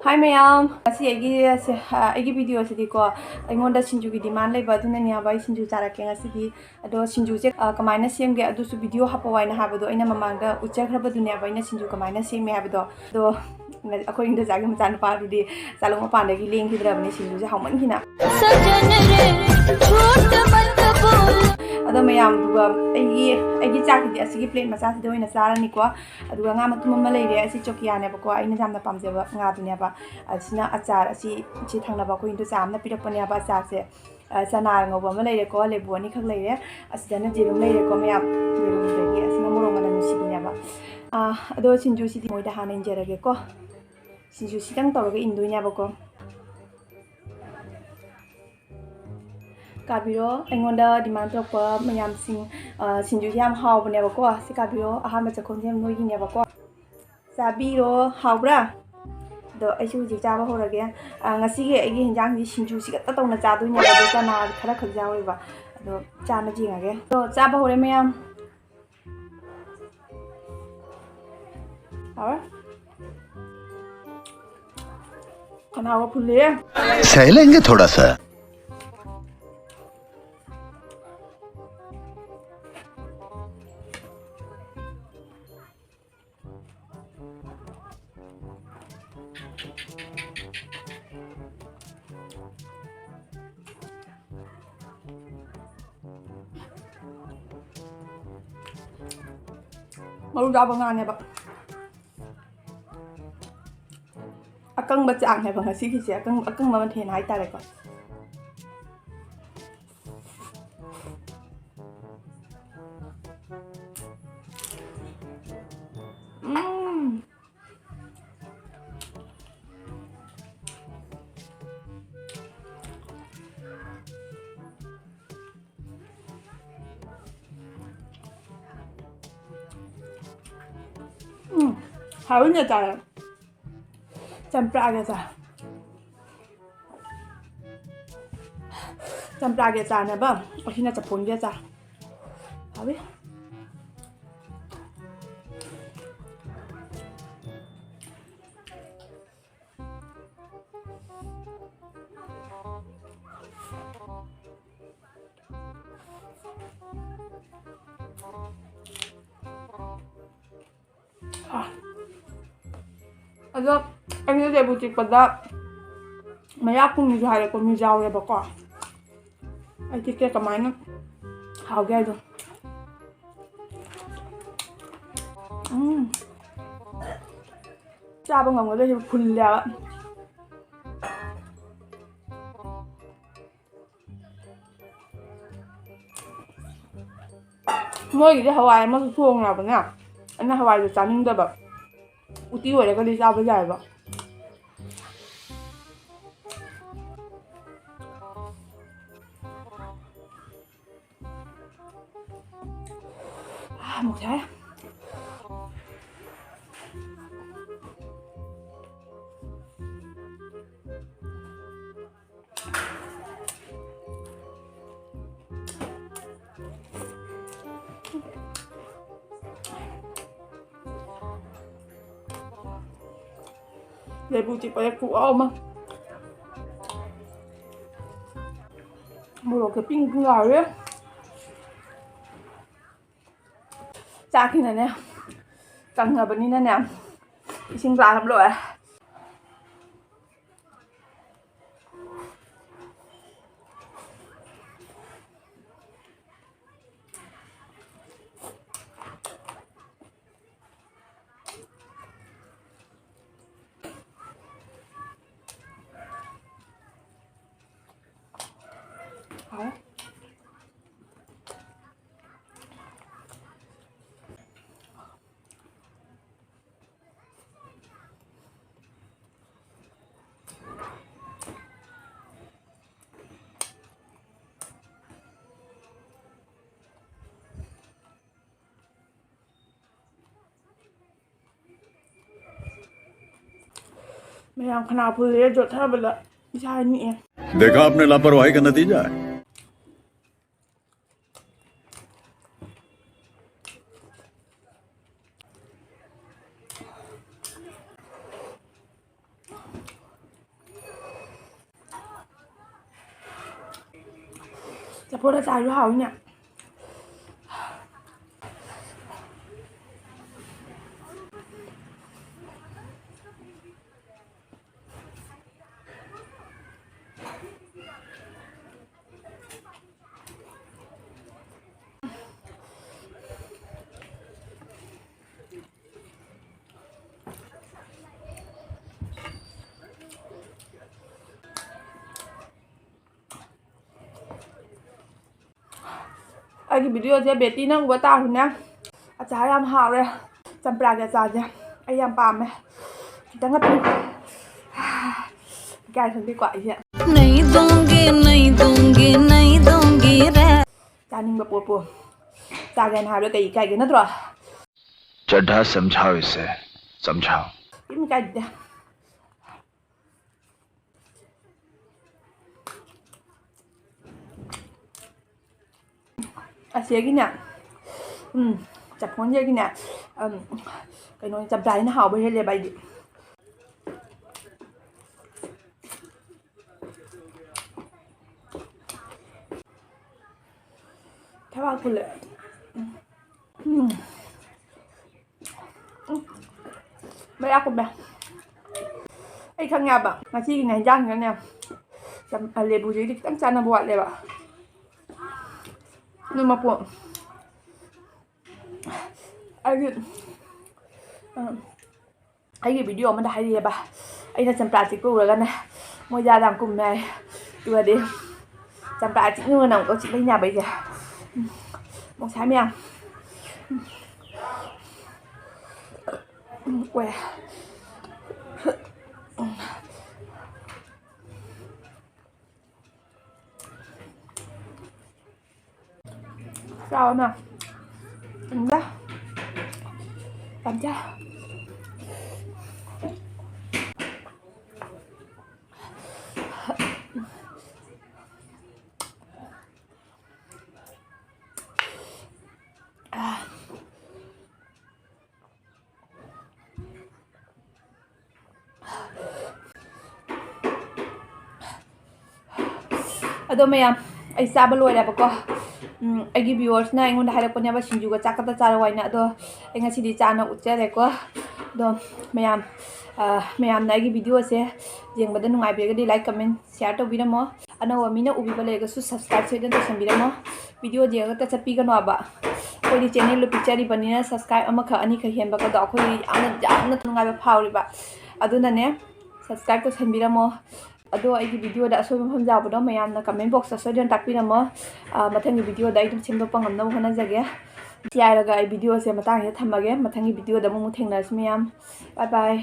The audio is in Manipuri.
Hi mayam, asi agi video sidi ko aingonda sinju gi demand leba aduna ni abai sinju charake ngasi gi ado sinju je kamaina semge adu su video hapawai na habado aina mamangda uchakraba dunia bai na sinju kamaina seme habado do akoi inda jagi mchan pa du di salong pa ne gi leng hidrabni sinju je hauman hina सजन रे झूठ मत बोल अदो मैम दुगा आई चाक दी असि प्लेट मचा सिद होइना चारानी को अदुगा nga matum ma leire asi chokia ne ba ko aina jamna pamjeba nga dunia ba asina achar asi chi thangna ba ko indu chamna pirakpani ba achar se chana ngoba ma leire ko lebu ani khak leire asidana jirum leire ko ma'am jirum de gi asina morong ma nu sidi ne ba ado sinju sidi moida han enjerage ko sinju sidang tawga indu nya ba ko Kabiro, aingonda demand of mayam sing sinju yam how never go, si kabiro, a hammer to condemn no you never go. Sabiro, how bra? The issue is Java hole again, and I see again young sinju sit on the Jadu never Karakazawa, the Jana Jing again. So Java hole mayam. Can I pull here? सहलेंगे थोड़ा सा Mau ra bang ne ba akang ba chang ne ba ngasi ki se akang ma man the nai ta le ko Harun ya ta Champra ge cha Champra ge cha ne ba okina chapon ge cha Hawi Ado anh sẽ boutique pada maya kung ni jare ko mi jaw ya ba ko ai ti ke kamai na hao ge do cha ba ngam ga le phul ya moi gi hawai ma su thong na ba na ana hawai do chaning da ba uti hore ka li cha ba jai ba một thế để bùi chị phải phụ ôm á mua cái pin cũng ngồi đấy cha khi này nè cần ngờ bên này nè xin ra làm rồi मैं यहाँ खाना भूल गया जो था बोला इशारा नहीं है देखा आपने लापरवाही का नतीजा है ꯆꯐꯣꯗ ꯆꯥꯔꯁꯨ ꯍꯥꯎꯏꯅꯦ ꯑꯩꯒꯤ ꯚꯤꯗꯤꯑꯣꯁꯦ ꯕꯦꯇꯤ ꯅꯪ ꯎꯕ ꯇꯥꯔꯁꯨꯅꯦ ꯑꯆꯥꯔ ꯌꯥꯝ ꯍꯥꯎꯔꯦ ꯆꯝꯄ꯭ꯔꯥꯒꯤ ꯑꯆꯥꯔꯁꯦ ꯑꯩ ꯌꯥꯝ ꯄꯥꯝꯃꯦ ꯈꯤꯇꯪꯒ ꯄꯤ ꯀꯌꯥ ꯈꯪꯗꯦꯀꯣ ꯑꯩꯁꯦ ꯆꯥꯅꯤꯡꯕ ꯄꯣꯠꯄꯨ ꯆꯥꯒꯦꯅ ꯍꯥꯏꯕꯗ ꯀꯩ ꯏꯀꯥꯏꯒꯦ ꯅꯠꯇ꯭ꯔꯣ चड्ढा समझाओ इसे समझाओ ꯀꯩꯝ ꯏꯀꯥꯏꯗꯦ ꯑꯁꯤꯒꯤꯅꯦ ꯆꯐꯣꯟꯁꯤꯒꯤꯅꯦ ꯀꯩꯅꯣ ꯆꯝꯄ꯭ꯔꯥꯁꯤꯅ ꯍꯥꯎꯕ ꯍꯦꯜꯂꯦꯕ ꯑꯩꯗꯤ ꯊꯕꯥꯛ ꯐꯨꯜꯂꯦ ꯃꯌꯥ ꯀꯨꯝꯃꯦ ꯑꯩ ꯈꯪꯉꯦꯕ ꯉꯁꯤꯒꯤꯅꯦ ꯍꯤꯟꯖꯥꯡꯁꯤꯅꯅꯦ ꯂꯦꯕꯨꯁꯤꯗꯤ ꯈꯤꯇꯪ ꯆꯥꯟꯅꯕ ꯋꯥꯠꯂꯦꯕ ꯑꯗꯨ ꯃꯄꯨ ꯑꯩꯒꯤ ꯚꯤꯗꯤꯑꯣ ꯑꯃꯗ ꯍꯥꯏꯔꯛꯑꯦꯕ ꯑꯩꯅ ꯆꯝꯄ꯭ꯔꯥ ꯆꯤꯛꯄ ꯎꯔꯒꯅꯦ ꯃꯣꯏꯖꯥꯗ ꯌꯥꯝ ꯀꯨꯝꯃꯦ ꯍꯥꯏ ꯑꯗꯨꯒꯗꯤ ꯆꯝꯄ꯭ꯔꯥ ꯆꯤꯛꯅꯤꯡꯉꯅ ꯑꯃꯨꯛꯀ ꯆꯤꯛꯂꯩꯅꯦꯕ ꯑꯩꯁꯦ ꯃꯣꯁꯥꯏ ꯃꯌꯥꯝ ꯑꯣꯏ chào nè đó làm cho ꯑꯗꯣ ꯃꯌꯥꯝ ꯑꯩ ꯆꯥꯕ ꯂꯣꯏꯔꯦꯕꯀꯣ ꯑꯩꯒꯤ ꯚ꯭ꯌꯨꯋꯔꯁꯅ ꯑꯩꯉꯣꯟꯗ ꯍꯥꯏꯔꯛꯄꯅꯦꯕ ꯁꯤꯡꯖꯨꯒ ꯆꯥꯛꯀꯗ ꯆꯥꯔꯣ ꯍꯥꯏꯅ ꯑꯗꯣ ꯑꯩ ꯉꯁꯤꯗꯤ ꯆꯥꯅ ꯎꯠꯆꯔꯦꯀꯣ ꯑꯗꯣ ꯃꯌꯥꯝꯅ ꯑꯩꯒꯤ ꯚꯤꯗꯤꯑꯣꯁꯦ ꯌꯦꯡꯕꯗ ꯅꯨꯡꯉꯥꯏꯕꯤꯔꯒꯗꯤ ꯂꯥꯏꯛ ꯀꯃꯦꯟ ꯁꯤꯌꯥꯔ ꯇꯧꯕꯤꯔꯝꯃꯣ ꯑꯅꯧꯕ ꯃꯤꯅ ꯎꯕꯤꯕ ꯂꯩꯔꯒꯁꯨ ꯁꯕꯁꯀ꯭ꯔꯥꯏꯕ ꯁꯣꯏꯗꯅ ꯇꯧꯁꯟꯕꯤꯔꯝꯃꯣ ꯚꯤꯗꯤꯑꯣ ꯌꯦꯡꯉꯒ ꯆꯠꯄꯤꯒꯅꯣꯕ ꯑꯩꯈꯣꯏꯗꯤ ꯆꯦꯅꯦꯜꯗꯨ ꯄꯤꯛꯆꯔꯤꯕꯅꯤꯅ ꯁꯕꯁꯀ꯭ꯔꯥꯏꯕ ꯑꯃꯈꯛ ꯑꯅꯤꯈꯛ ꯍꯦꯟꯕꯒꯗꯣ ꯑꯩꯈꯣꯏ ꯌꯥꯝꯅ ꯅꯨꯡꯉꯥꯏꯕ ꯐꯥꯎꯔꯤꯕ ꯑꯗꯨꯅꯅꯦ ꯁꯕꯁꯀ꯭ꯔꯥꯏꯕ ꯇꯧꯁꯟꯕꯤꯔꯝꯃꯣ ꯑꯗꯣ ꯑꯩꯒꯤ ꯚꯤꯗꯤꯑꯣꯗ ꯑꯁꯣꯏꯕ ꯃꯐꯝ ꯌꯥꯎꯕꯗꯣ ꯃꯌꯥꯝꯅ ꯀꯃꯦꯟ ꯕꯣꯛꯁꯇ ꯁꯣꯏꯗꯅ ꯇꯥꯛꯄꯤꯔꯝꯃꯣ ꯃꯊꯪꯒꯤ ꯚꯤꯗꯤꯑꯣꯗ ꯑꯩ ꯑꯗꯨꯝ ꯁꯦꯝꯗꯣꯛꯄ ꯉꯝꯅꯕ ꯍꯣꯠꯅꯖꯒꯦ ꯁꯤ ꯍꯥꯏꯔꯒ ꯑꯩ ꯚꯤꯗꯤꯑꯣꯁꯦ ꯃꯇꯥꯡꯁꯤꯗ ꯊꯝꯃꯒꯦ ꯃꯊꯪꯒꯤ ꯚꯤꯗꯤꯑꯣꯗ ꯑꯃꯨꯛ ꯊꯦꯡꯅꯔꯁꯤ ꯃꯌꯥꯝ ꯕꯥꯏ ꯕꯥꯏ